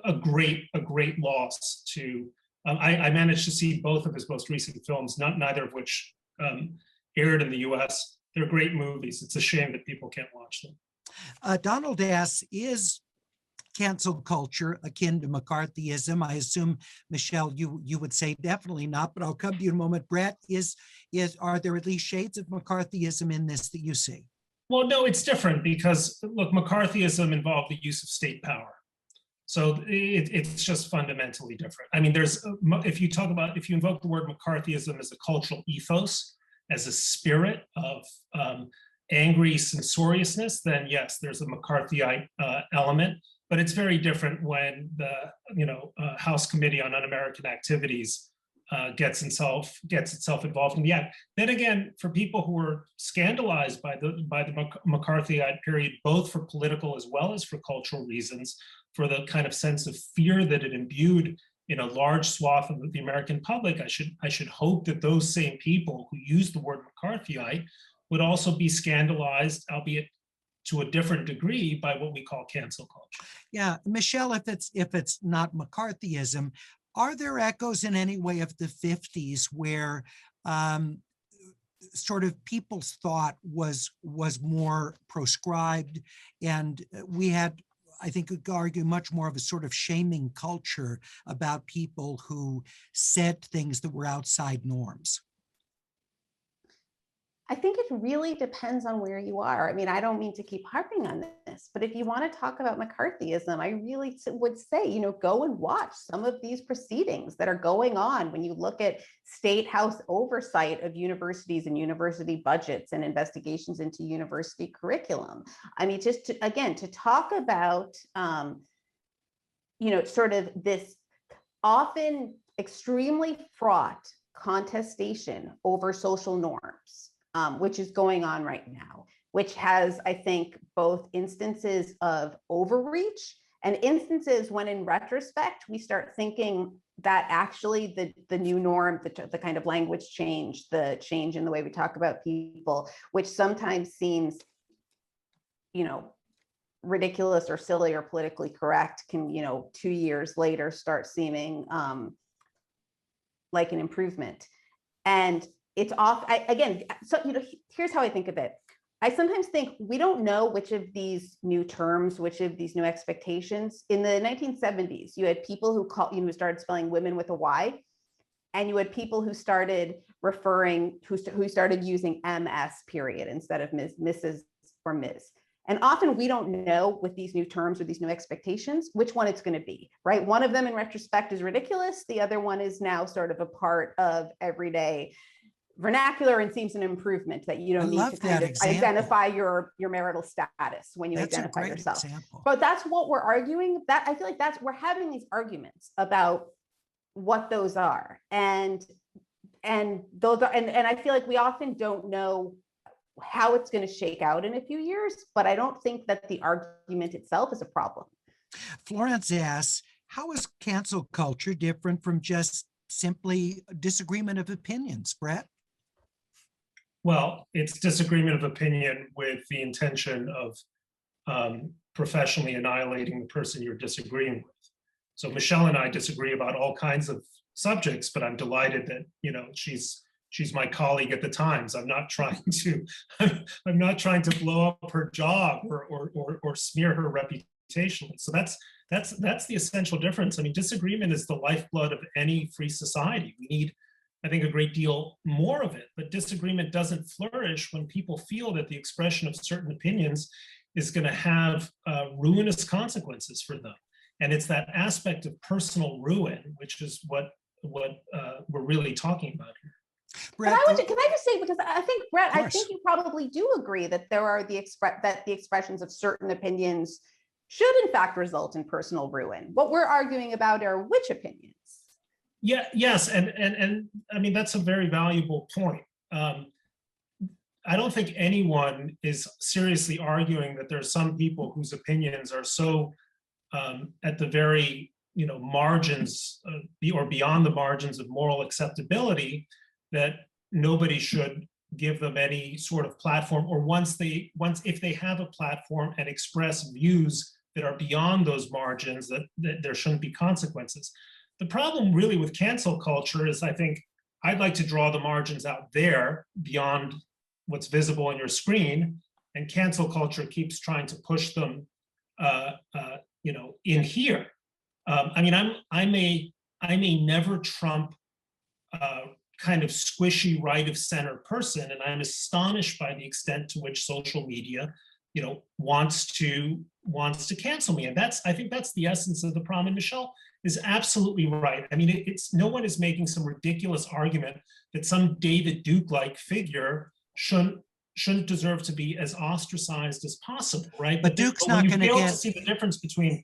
a great loss to. I managed to see both of his most recent films, neither of which aired in the U.S. They're great movies. It's a shame that people can't watch them. Donald asks, is cancel culture akin to McCarthyism? I assume, Michelle, you would say definitely not, but I'll come to you in a moment. Bret, are there at least shades of McCarthyism in this that you see? Well, no, it's different because, look, McCarthyism involved the use of state power. So it's just fundamentally different. I mean, if you invoke the word McCarthyism as a cultural ethos, as a spirit of angry censoriousness, then yes, there's a McCarthyite element, but it's very different when the House Committee on Un-American Activities gets itself involved in the act. Then again, for people who were scandalized by the McCarthyite period, both for political as well as for cultural reasons, for the kind of sense of fear that it imbued in a large swath of the American public, I should hope that those same people who use the word McCarthyite would also be scandalized, albeit to a different degree, by what we call cancel culture. Yeah, Michelle, if it's not McCarthyism, Are there echoes in any way of the 50s where sort of people's thought was more proscribed, and we had, I think, we could argue much more of a sort of shaming culture about people who said things that were outside norms? I think it really depends on where you are. I mean, I don't mean to keep harping on this, but if you want to talk about McCarthyism, I really would say, you know, go and watch some of these proceedings that are going on when you look at state house oversight of universities and university budgets and investigations into university curriculum. I mean, just to, again, to talk about, you know, sort of this often extremely fraught contestation over social norms. Which is going on right now, which has, I think, both instances of overreach and instances when in retrospect, we start thinking that actually the new norm, the kind of language change, the change in the way we talk about people, which sometimes seems, you know, ridiculous or silly or politically correct, can, you know, 2 years later start seeming like an improvement. And it's off again. So, you know, here's how I think of it. I sometimes think we don't know which of these new terms, which of these new expectations. In the 1970s, you had people who who started spelling women with a Y, and you had people who started referring, who started using MS period instead of Ms., Mrs. or Ms. And often we don't know with these new terms or these new expectations, which one it's going to be, right? One of them in retrospect is ridiculous. The other one is now sort of a part of everyday vernacular and seems an improvement, that you don't need to kind of identify your marital status when you identify yourself. But that's what we're arguing. That I feel like we're having these arguments about what those are, and those are, and I feel like we often don't know how it's going to shake out in a few years, but I don't think that the argument itself is a problem. Florence asks, how is cancel culture different from just simply disagreement of opinions, Bret? Well, it's disagreement of opinion with the intention of professionally annihilating the person you're disagreeing with. So Michelle and I disagree about all kinds of subjects, but I'm delighted that, you know, she's my colleague at the Times. I'm not trying to blow up her job or smear her reputation. So that's the essential difference. I mean, disagreement is the lifeblood of any free society. We need, I think, a great deal more of it, but disagreement doesn't flourish when people feel that the expression of certain opinions is going to have ruinous consequences for them. And it's that aspect of personal ruin, which is what we're really talking about here. Bret, can I just say, because I think, Bret, I think you probably do agree that there are the expressions of certain opinions should in fact result in personal ruin. What we're arguing about are which opinions. Yeah, yes, and I mean, that's a very valuable point. I don't think anyone is seriously arguing that there are some people whose opinions are so at the very, you know, margins or beyond the margins of moral acceptability that nobody should give them any sort of platform, or if they have a platform and express views that are beyond those margins, that there shouldn't be consequences. The problem really with cancel culture is, I think, I'd like to draw the margins out there beyond what's visible on your screen, and cancel culture keeps trying to push them, you know, in here. I mean, I may never trump kind of squishy right of center person, and I'm astonished by the extent to which social media, you know, wants to cancel me, and I think that's the essence of the problem. And Michelle is absolutely right. I mean, it's no one is making some ridiculous argument that some David Duke-like figure shouldn't deserve to be as ostracized as possible, right? But Duke's not going to get to see the difference between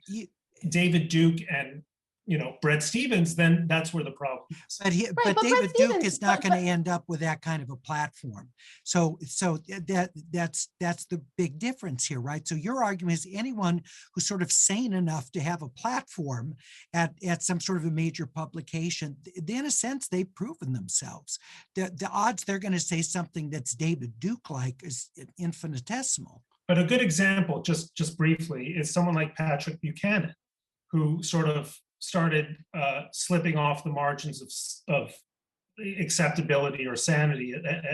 David Duke and, you know, Bret Stephens, then that's where the problem is. But David Duke is not going to end up with that kind of a platform. So that's the big difference here, right? So your argument is anyone who's sort of sane enough to have a platform at some sort of a major publication, in a sense, they've proven themselves. The odds they're going to say something that's David Duke-like is infinitesimal. But a good example, just briefly, is someone like Patrick Buchanan, who sort of started slipping off the margins of acceptability or sanity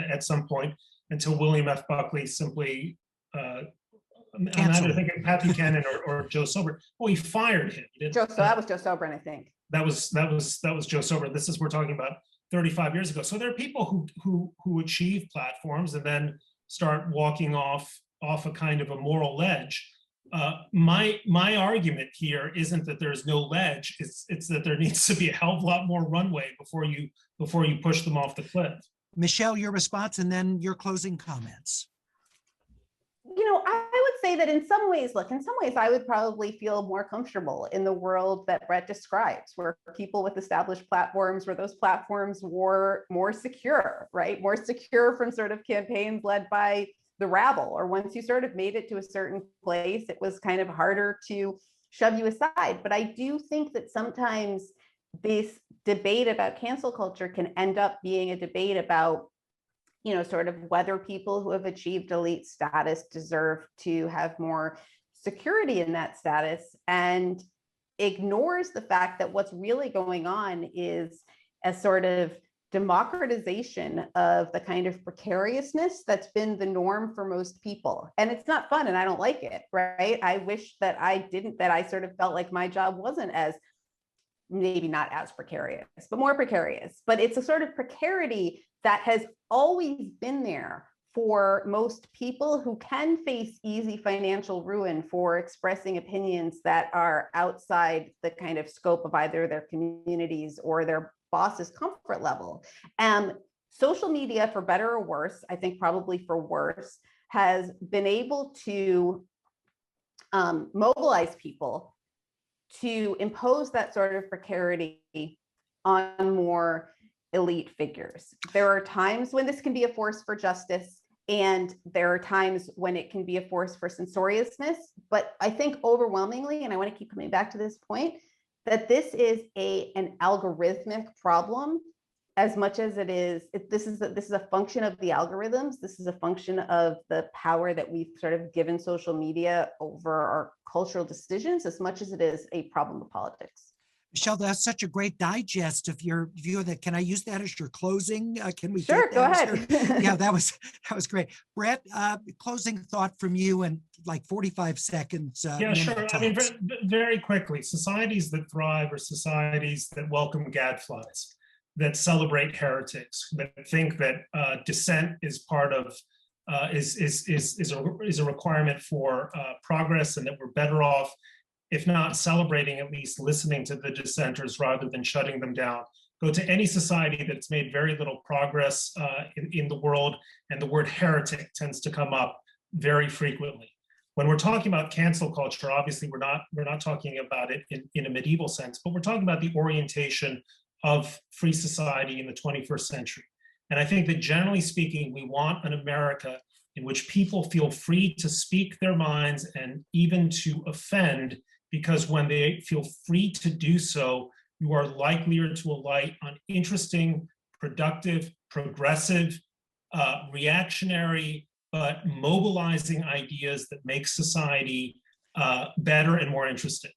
at some point, until William F. Buckley simply, I'm either thinking Pat Buchanan or Joe Sobran. Oh, he fired him. So that was Joe Sobran, I think. That was Joe Sobran. We're talking about 35 years ago. So there are people who achieve platforms and then start walking off a kind of a moral ledge. My argument here isn't that there's no ledge. It's that there needs to be a hell of a lot more runway before you push them off the cliff. Michelle, your response, and then your closing comments. I would say that in some ways I would probably feel more comfortable in the world that Bret describes, where people with established platforms, where those platforms were more secure, right? More secure from sort of campaigns led by the rabble, or once you sort of made it to a certain place, it was kind of harder to shove you aside. But I do think that sometimes this debate about cancel culture can end up being a debate about, sort of whether people who have achieved elite status deserve to have more security in that status, and ignores the fact that what's really going on is a sort of democratization of the kind of precariousness that's been the norm for most people. And it's not fun, and I don't like it, right? I wish that I sort of felt like my job wasn't as, maybe not as precarious, but more precarious. But it's a sort of precarity that has always been there for most people who can face easy financial ruin for expressing opinions that are outside the kind of scope of either their communities or their boss's comfort level. Social media, for better or worse, I think probably for worse, has been able to mobilize people to impose that sort of precarity on more elite figures. There are times when this can be a force for justice, and there are times when it can be a force for censoriousness. But I think overwhelmingly, and I want to keep coming back to this point, that this is an algorithmic problem as much as it is. This is a function of the algorithms. This is a function of the power that we've sort of given social media over our cultural decisions, as much as it is a problem of politics. Michelle, that's such a great digest of your view of that. Can I use that as your closing? Can we? Sure, go ahead. Yeah, that was great. Bret, closing thought from you in like 45 seconds. Yeah, sure. I mean, very quickly, societies that thrive are societies that welcome gadflies, that celebrate heretics, that think that dissent is part of is a requirement for progress, and that we're better off, if not celebrating, at least listening to the dissenters rather than shutting them down. Go to any society that's made very little progress in the world, and the word heretic tends to come up very frequently. When we're talking about cancel culture, obviously we're not talking about it in a medieval sense, but we're talking about the orientation of free society in the 21st century. And I think that generally speaking, we want an America in which people feel free to speak their minds and even to offend, because when they feel free to do so, you are likelier to alight on interesting, productive, progressive, reactionary, but mobilizing ideas that make society better and more interesting.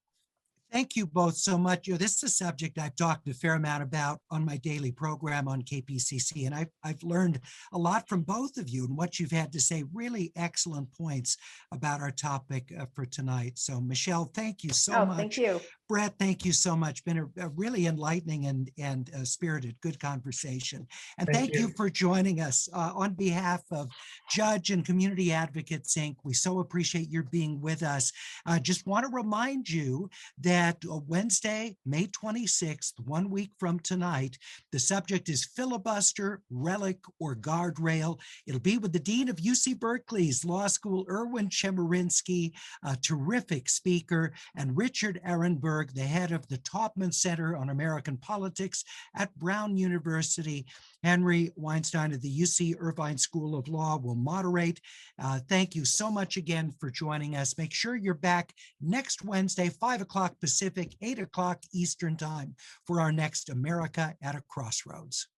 Thank you both so much. This is a subject I've talked a fair amount about on my daily program on KPCC, and I've learned a lot from both of you and what you've had to say. Really excellent points about our topic for tonight. So Michelle, thank you so much. Thank you. Bret, thank you so much. Been a really enlightening and spirited, good conversation. And thank you for joining us. On behalf of Judge and Community Advocates, Inc., we so appreciate your being with us. Just want to remind you that Wednesday, May 26th, 1 week from tonight, the subject is filibuster, relic, or guardrail. It'll be with the Dean of UC Berkeley's Law School, Erwin Chemerinsky, a terrific speaker, and Richard Ehrenberg, the head of the Taubman Center on American Politics at Brown University. Henry Weinstein of the UC Irvine School of Law will moderate. Thank you so much again for joining us. Make sure you're back next Wednesday, 5 o'clock Pacific, 8 o'clock Eastern Time, for our next America at a Crossroads.